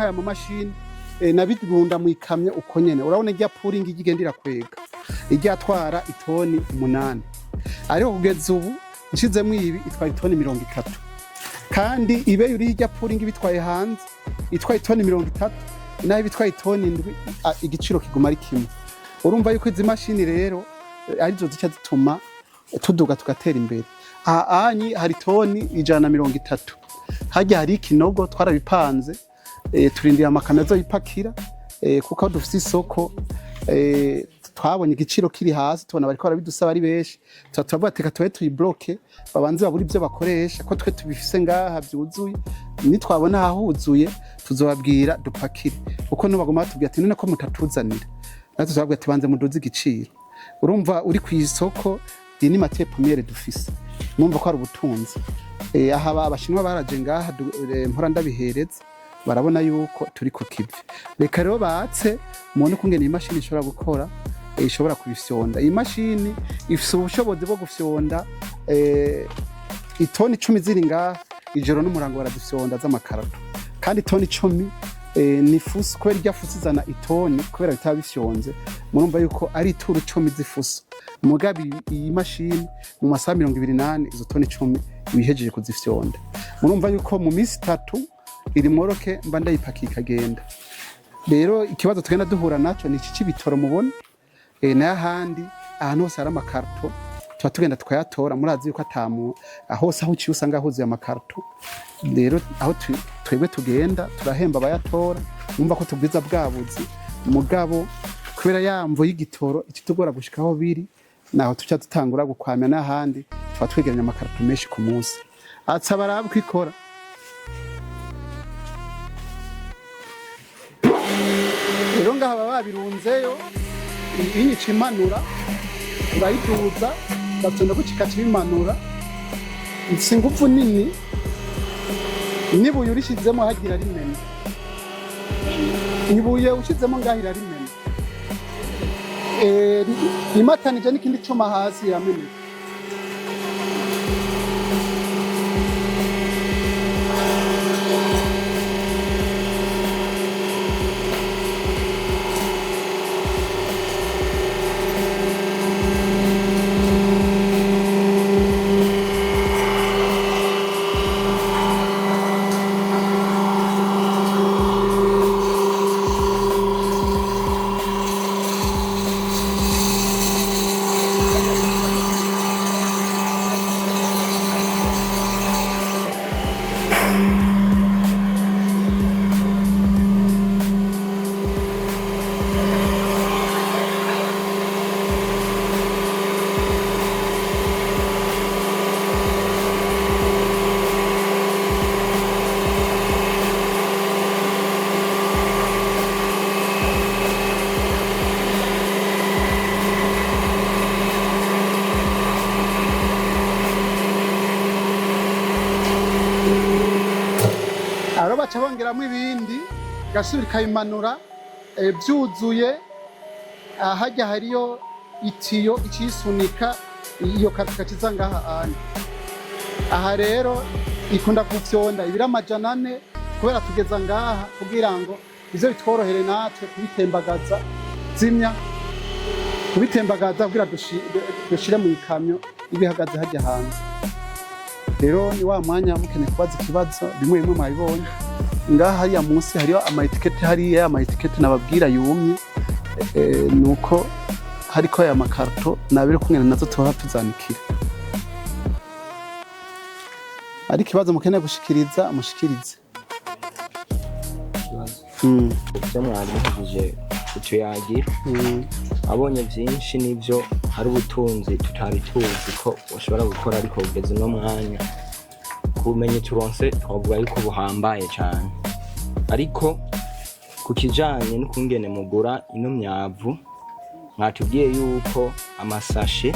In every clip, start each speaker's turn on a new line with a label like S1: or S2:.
S1: nk'aya mu mashini nabirunda mu ikamyo uko nyene urabona irya puringi igendera kwega iryatwara itoni 8 ariko kugeza ubu nshizemo ibi itwara itoni 30 kandi ibe yuri irya puringi bitwaye hanze itwaye itoni 30 naho bitwaye itoni 7 igiciro kiguma ari kimwe urumva yuko izi mashini rero arizo zica zituma tuduga tugatera imbere anyi hari toni 130 hajya hari ikinogo twarabipanze turindira amakamyo azoyipakira kuko dufite isoko twabonye igiciro kiri hasi tubona bariko barabidusaba ari benshi turavuga ati twe tuyibloke babanze baburi ibyo bakoresha ko twe tubifise ngaha byuzuye ni twabona hahuzuye tuzobabwira dupakire kuko nubagoma batubwira ati none ko mutatuzanira natwe tuzabwira ati banze muduze igiciro urumva uri ku isoko iyi ni matière première dufise numva ko ari ubutunzi aha abashinwa baraje ngaha mpora ndabihereza barabona yuko turi ku kivi reka rero batse umuntu kungena iyi mashini ishobora gukora ishobora kubifyonda iyi mashini ifise ubushobozi bwo gufyonda itoni 10 ziri ngaha ijoro n'umurango baradufyonda z'amakarato kandi itoni 10 ni fuso kubera irya fuso izana itoni kubera bitaba bifyonze murumva yuko ari ituru 10 zifuso mugabi iyi mashini mu masaha 28 izo toni 10 bihejeje kuzifyonda murumva yuko mu minsi 3 iri moroke mba ndayipakiye ikagenda rero ikibazo tugenda duhura naco ni iki cibitoro mubona n'ahandi ahantu hose hari amakarto tuba tugenda tukayatora murazi yuko atamu hose aho uciye usanga huzuye amakarto rero aho twebwe tugenda turahemba abayatora numva ko tubwiza bwabuzi mugabo kubera yamvo y'igitoro ikitugora gushikaho biri naho tuca dutangura gukwamya n'ahandi tuba twegeranya amakarto menshi ku munsi atsa barabu kwikora rero ngaha babirunzeyo inyica imanura urayiduza gatonda gucika kibimanura insingufu nini nibuye urishizemo hagira rimene nibuye ushizemo ngahira rimene imatanije n'ikindi cuma hasi yamene baca bongeramo ibindi gasubira kayimanura byuzuye hajya hariyo itiyo ikisunika iyo kakiza ngaha aha rero ikunda kufyonda ibira 400 kubera tugeza ngaha kugira ngo izo bitworohere natwe kubitembagaza zimya kubitembagaza kugira dushire mu ikamyo ibihagaze hajya hanze rero ni wa mwanya mukene kubaza ikibazo bimwe bimwe mwabibonye ngaha hariya munsi hariyo amaetikete hariya amaetikete nababwira yumye nuko hariko aya makarto nabire kumwe nazo tora tuzanikira ari kibazo mukene gushikiriza mushikirize
S2: byamwagije utuyagira abonye byinshi nivyo hari ubutunzi tutari tuzi ko ushobora gukora ariko ugeze no mwanya kumenye turonse twavuga yuko buhambaye cyane ariko kukijanye n'ukungene mugura ino myavu mwatubwiye yuko amasashe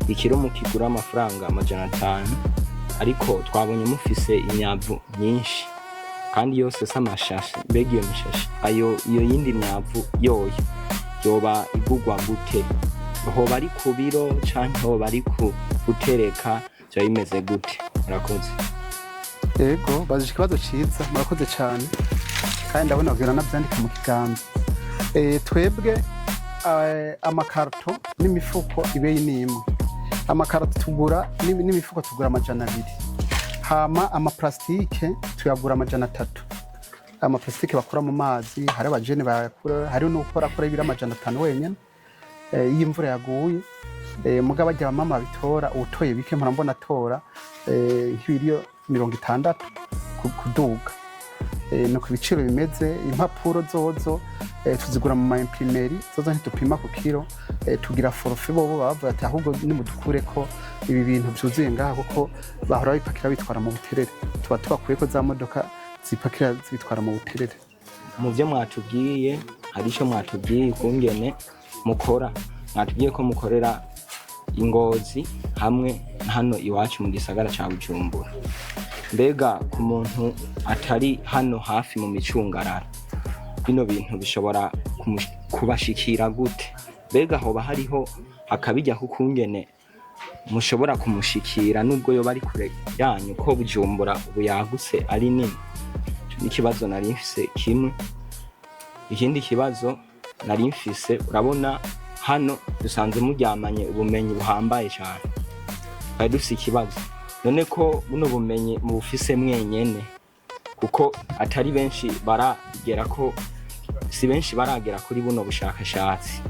S2: ikiro mukigura amafaranga 500 ariko twabonye mufise imyavu nyinshi kandi yose samashashe mbega iyo mishashe iyo yindi myavu yoyo yoba igugwa gute hoba ari ku biro canke hoba ari ku gutereka byo bimeze gute murakoze
S1: yego baje ikibazo ciza murakoze cyane kandi ndabona kugira navyandika mu kiganza. Twebwe amakarto n'imifuko ibeyi n'imwe. Amakarto tugura n'imifuko tugura 200. Hama amaplastike tuyagura 300. Amaplastike bakura mu mazi, hari abajene bakura, hari n'ukora ibira 500 wenyene. Y'imvura yaguye. Mugabo ajya mama bitora utoye bike murambona tora nk'ibiriyo 60 kuduga. No kubiciro bimeze impapuro zozo tuzigura mu imprimeri zozo ntitupima ku kilo tugira forfait bobo bavuga ati ahubwo nimudukure ko ibi bintu byuzuye ngaho kuko bahora bipakira bitwara mu buterere tuba tubakuye ko za modoka zipakira zitwara mu buterere.
S2: Mu byo mwatubwiye hari ico mwatubwiye kungene mukora mwatubwiye ko mukorera Ingozi hamwe hano iwacu mu gisagara ca Bujumbura. Mbega ku muntu atari hano hafi mu micungararo bino bintu bishobora kubashikira gute? Mbega hoba hariho hakabijya kukungene mushobora kumushikira nubwo yo bari kure yanyu ko Bujumbura ubu yagutse ari nini? Ikibazo nari mfise kimwe. Ikindi kibazo nari mfise, urabona hano dusanze muryamanye ubumenyi buhambaye cyane. Bari dufise ikibazo. None ko buno bumenyi mu bufise mwenyene kuko atari benshi baragera ko si benshi baragera kuri buno bushakashatsi.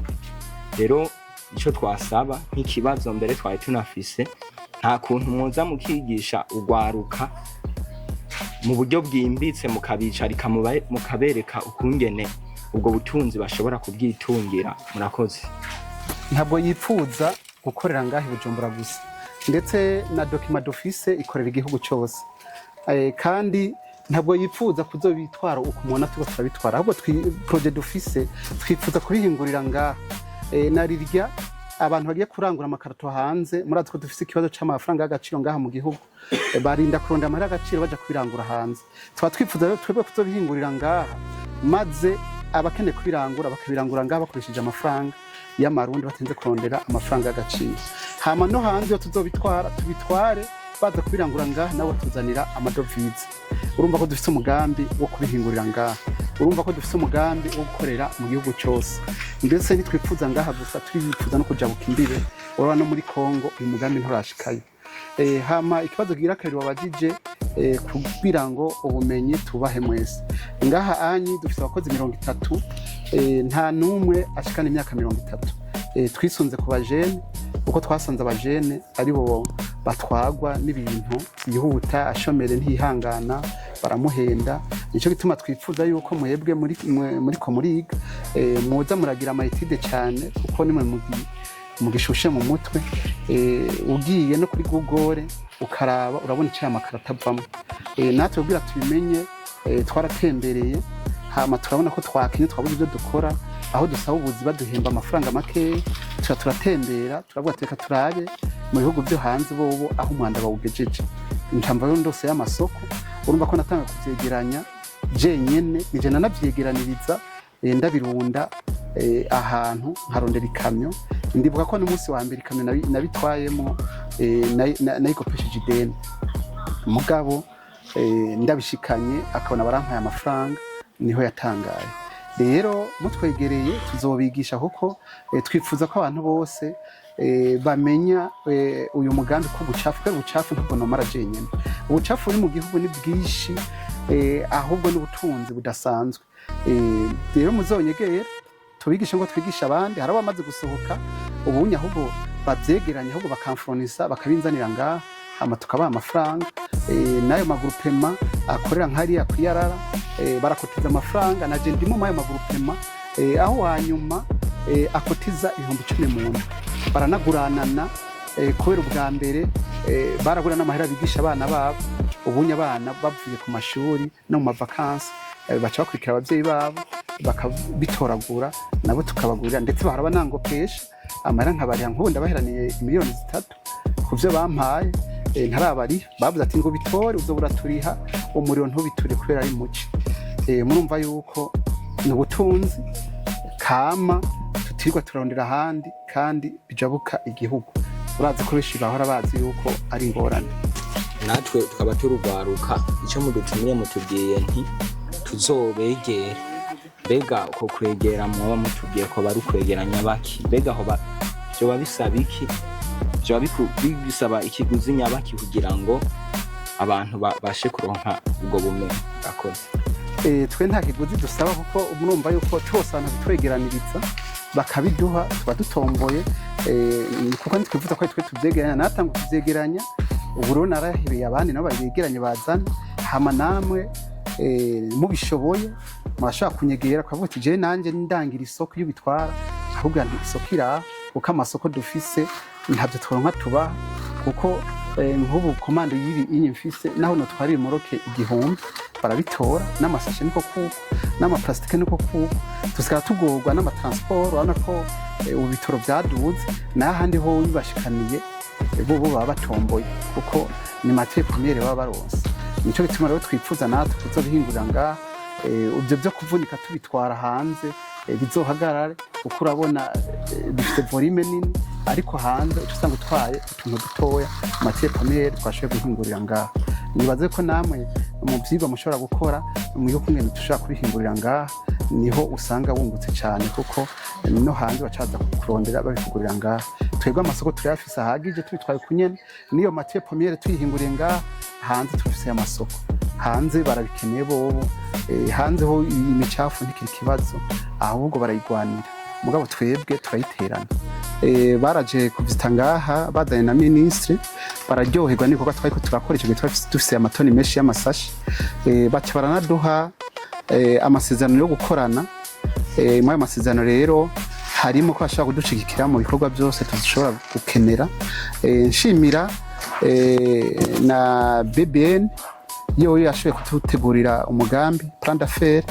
S2: Rero ico twasaba nk'ikibazo mbere twari tunafise nta kuntu mwoza mukigisha ugwaruka mu buryo bwimbitse mukabicarika mukabereka ukungene ubwo butunzi bashobora kubwitungira. Murakoze.
S1: Ntabwo yipfuza gukorera ngahe Bujumbura gusa ndetse na document d'office ikorera igihugu cyose kandi ntabwo yipfuza kuzobitwara uko umuntu tuba turabitwara ahubwo projet d'office twifuza kubihingurira ngaha narirya abantu bagiye kurangura amakarto hanze. Murazi ko dufise ikibazo c'amafaranga y'agaciro ngaha mu gihugu barinda kuronda amara y'agaciro baja kubirangura hanze. Twa twifuza rero twebwe kuzobihingurira ngaha maze abakene kubirangura bakabirangura ngaha bakoresheje amafaranga y'amarundi batenze kurondera amafaranga y'agaciro. Hama no hanze yo tuzobitwara tubitware baza kubirangura ngaha nawe tuzanira amadovize. Urumva ko dufise umugambi wo kubihingurira ngaha. Urumva ko dufise umugambi wo gukorera mu gihugu cyose. Ndetse nitwifuza ngaha gusa twifuza no kujabuka imbibe urabona no muri Kongo uyu mugambi nturashikayo. Hama ikibazo gira kabiri wabajije kugira ngo ubumenyi tubahe mwese. Ngaha anyi dufise abakozi 30 nta numwe ashikana imyaka 30. Twisunze ku bajene uko twasanze abajene ari bo batwagwa n'ibintu yihuta ashomere ntihangana baramuhenda. Nico gituma twifuza yuko mwebwe muri ko muriga muza muragira amayetide cyane kuko nimwe mugishushe mu mutwe ugiye no kuri Google ukaraba urabona icyo amakarata avamo. Natwe ubwira tubimenye twaratembereye hama turabona ko twakinye twabuze ibyo dukora aho dusaba ubuzi baduhemba amafaranga make turatembera turavuga teka turabe mu bihugu byo hanze bobo aho umwanda bawugejeje. Njamba yo ndose y'amasoko urumva ko natanga kuvyegeranya jenyene nije nanavyegeraniriza ndabirunda ahantu nkarondera ikamyo. Ndibuka ko n'umunsi wa mbere ikamyo nabitwayemo nayikopesheje ideni mugabo ndabishikanye akabona barampaye amafaranga niho yatangaye. Rero mutwegereye tuzobigisha kuko twifuza ko abantu bose bamenya uyu mugambi ko bucafu ntabwo mara jenyene. Ubucafu uri mu gihugu ni bwishi ahubwo n'ubutunzi budasanzwe. Rero muzonyegera tubigisha ngo twigisha abandi hari abamaze gusohoka ubunya ahubwo bavyegeranya ahubwo bakamfronisa bakabinzanira ngaha hama tukabaha amafaranga. Nayo magrupema akorera nkari ku iyarara barakotiza amafaranga naje ndimo mayo magrupema aho hanyuma akotiza 10,000 mu nda baranaguranana kubera ubwa mbere baragurana amahera bigisha abana babo ubunya abana bavuye ku mashuri no mu vacances baca bakurikira abavyeyi babo bakabitoragura nabo tukabagurira ndetse baraba nangopesha amahera nkabari nkunda baheraniye 3 kuvyo bampaye ntarabari bavuze ati ngo bitore uzobura turiha umuriro ntubiture kubera ari muci. Murumva yuko n'ubutunzi kama tutirwa turarondera ahandi kandi bijabuka igihugu. Urazi ko beshi bahora bazi yuko ari ingorane.
S2: Natwe tukaba turugwaruka icyo mudutumye mutubwiye nti tuzobegera. Mbega uko kwegera muba mutubwiye ko bari kwegeranya baki, mbega aho vyoba bisaba iki, vyoba bisaba ikiguzi nyabaki kugira ngo abantu bashe kuronka ubwo bumenyi akoze?
S1: Twe nta kiguzi dusaba kuko murumva yuko cyose abantu bitwegeraniriza bakabiduha tuba dutomboye, kuko ntitwifuza ko twe tuvyegeranya, natanga kuvyegeranya ubu rero narahibeye abandi nabo bayegeranye bazana, hama namwe mubishoboye mwashaka kunyegera kwavuga ati je nanje ndangira isoko iyo bitwara, ahubwo ndi isoko iraha kuko amasoko dufise ntabyo tworonka tuba, kuko nk'ubu komando y'ibi inyimfise naho notwara imoroke 1000 barabitora, n'amasashe niko kuko, n'amaplastike niko kuko, tusikara tugorwa n'amatransport, urabona ko ubitoro byaduze n'ahandi ho bibashikaniye bo baba batomboye kuko ni matière première baba baronse. Nico bituma rero twipfuza natwe kuzobihingurira ngaha, ubyo byo kuvunika tubitwara hanze bizohagarare, kuko urabona bifite volume nini, ariko hanze usanga utwaye utuntu dutoya matière première twashoboye guhingurira ngaha. Nibaze ko namwe mu byigwa mushobora gukora mu kumwe dushaka kubihingurira ngaha, niho usanga wungutse cyane, kuko no hanze bacaza kurondera babihingurira ngaha. Twebwe amasoko turayafise ahagije tubitwaye kunyene, niyo matière première tuyihinguriye ngaha, hanze tufise amasoko, hanze barabikeneye bobo, hanze ho imicafu ntikiri kibazo, ahubwo barayigwanira, mugabo twebwe turayiterana. Baraje kuvita ngaha badanye na ministre, bararyoherwa niko twari turakora icyo gihe dufise amatoni menshi y'amasashi, baca baranaduha amasezerano yo gukorana. Mu amasezerano rero harimo ko bashaka kudushigikira mu bikorwa byose tushobora gukenera. Nshimira na BBN yo yashoboye kututegurira umugambi plan d'affaires,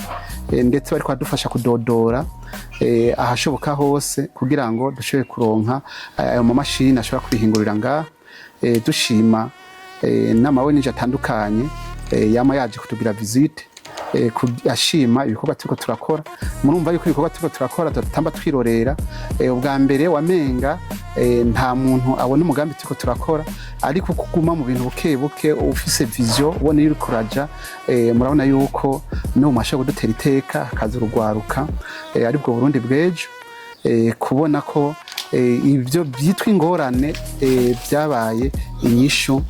S1: ndetse bari kwadufasha kudodora ahashoboka hose kugira ngo dushobore kuronka ayo mamashini ashobora kubihingurira ngaha. Dushima n'amawe nije atandukanye yama yaje kutugira visite, ashima ibikorwa turiko turakora. Murumva yuko ibikorwa turiko turakora tutamba twirorera, ubwa mbere wamenga nta muntu abona umugambi turiko turakora, ariko kuguma mu bintu buke buke ufise vision ubona yuri kuraja, murabona yuko no masha kudutera iteka akaza urugwaruka aribwo Burundi bwejo, kubona ko ibyo byitwa ingorane byabaye inyishu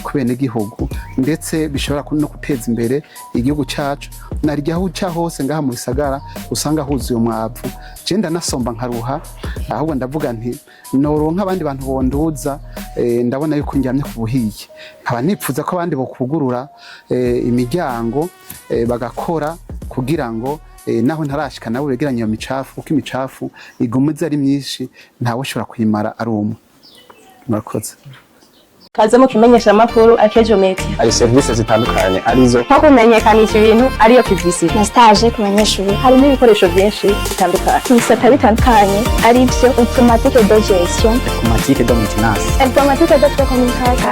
S1: ku bene gihugu, ndetse bishobora no guteza imbere igihugu cyacu. Narijyaho uca hose ngaha mu bisagara usanga huzuye umwavu, je ndanasomba nkaruha, ahubwo ndavuga nti noronka abandi bantu bonduza, ndabona yuko njyamye ku buhiye, nkaba nipfuza ko abandi bokugurura imiryango bagakora kugira ngo naho ntarashika nabo begeranye iyo micafu, kuko imicafu igumuze ari myinshi ntawe ushobora kuyimara ari umwe. Murakoze.
S3: Kaze mu kimenyesha makuru Akejo Media.
S4: Ari services zitandukanye arizo
S3: nko kumenyekanisha ibintu ariyo publicity
S5: na stage ku banyeshuri,
S3: harimo ibikoresho byinshi bitandukanye, ibisata bitandukanye ari byo
S5: automatique de gestion,
S4: automatique de maintenance,
S5: automatique de communication.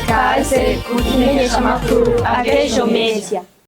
S3: Kaze ku kimenyesha makuru Akejo Media.